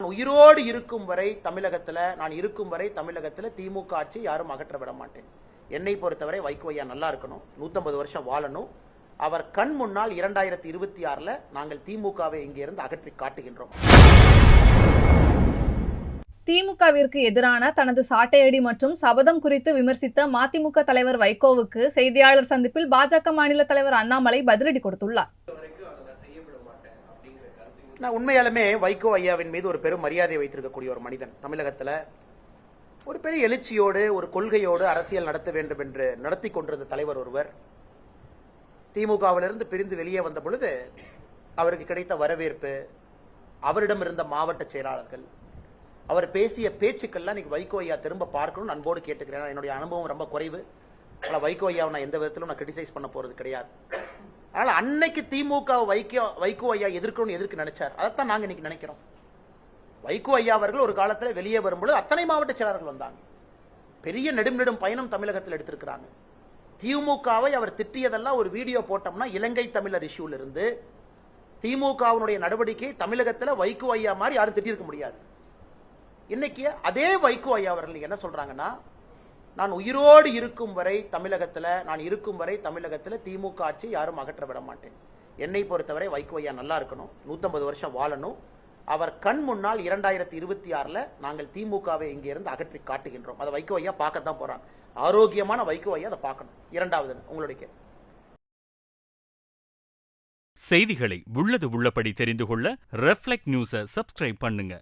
உயிரோடு இருக்கும் வரை தமிழகத்தில் திமுக ஆட்சி யாரும் அகற்ற விட மாட்டேன். என்னை பொறுத்தவரை வைகோ ஐயா நல்லா இருக்கணும், 150 வருஷம் வாழணும். அவர் கண் முன்னால் 2026 நாங்கள் திமுகவை இங்கிருந்து அகற்றி காட்டுகின்றோம். திமுகவிற்கு எதிரான தனது சாட்டையடி மற்றும் சபதம் குறித்து விமர்சித்த மதிமுக தலைவர் வைகோவுக்கு செய்தியாளர் சந்திப்பில் பாஜக மாநில தலைவர் அண்ணாமலை பதிலடி கொடுத்துள்ளார். நான் உண்மையாலுமே வைகோ ஐயாவின் மீது ஒரு பெரும் மரியாதை வைத்திருக்கக்கூடிய ஒரு மனிதன். தமிழகத்தில் ஒரு பெரிய எழுச்சியோடு ஒரு கொள்கையோடு அரசியல் நடத்த வேண்டும் என்று நடத்தி கொண்டிருந்த தலைவர் ஒருவர் திமுகவிலிருந்து பிரிந்து வெளியே வந்த பொழுது அவருக்கு கிடைத்த வரவேற்பு, அவரிடம் இருந்த மாவட்ட செயலாளர்கள், அவர் பேசிய பேச்சுக்கள்லாம் இன்னைக்கு வைகோ ஐயா திரும்ப பார்க்கணும்னு அன்போடு கேட்டுக்கிறேன். என்னுடைய அனுபவம் ரொம்ப குறைவு, ஆனால் வைகோ ஐயாவை நான் எந்த விதத்திலும் நான் கிரிட்டிசைஸ் பண்ண போறது கிடையாது. அதனால அன்னைக்கு திமுக வைகோ ஐயா எதிர்க்க நினைச்சார், அதைத்தான் நாங்க இன்னைக்கு நினைக்கிறோம். வைகோ ஐயா அவர்கள் ஒரு காலத்தில் வெளியே வரும்பொழுது அத்தனை மாவட்ட செயலாளர்கள் வந்தாங்க. பெரிய நெடும் பயணம் தமிழகத்தில் எடுத்திருக்கிறாங்க. திமுகவை அவர் திட்டியதெல்லாம் ஒரு வீடியோ போட்டோம்னா இலங்கை தமிழர் இஷ்யூல இருந்து திமுகவினுடைய நடவடிக்கை தமிழகத்தில் வைகோ ஐயா மாதிரி யாரும் திட்டிருக்க முடியாது. இன்னைக்கு அதே வைகோ ஐயா அவர்கள் என்ன சொல்றாங்கன்னா, நான் உயிரோடு இருக்கும் வரை தமிழகத்தில் திமுக ஆட்சி யாரும் அகற்ற விட மாட்டேன். என்னை பொறுத்தவரை வைகோ ஐயா நல்லா இருக்கணும், 150 வருஷம் வாழணும். அவர் கண் முன்னால் 2026 நாங்கள் திமுகவை இங்கிருந்து அகற்றி காட்டுகின்றோம். அதை வைகோ ஐயா பார்க்கத்தான் போறாங்க. ஆரோக்கியமான வைகோ ஐயா அதை பார்க்கணும். இரண்டாவது உங்களுடைய செய்திகளை உள்ளது உள்ளபடி தெரிந்து கொள்ள ரெஃப்ளெக்ட் நியூஸை சப்ஸ்கிரைப் பண்ணுங்க.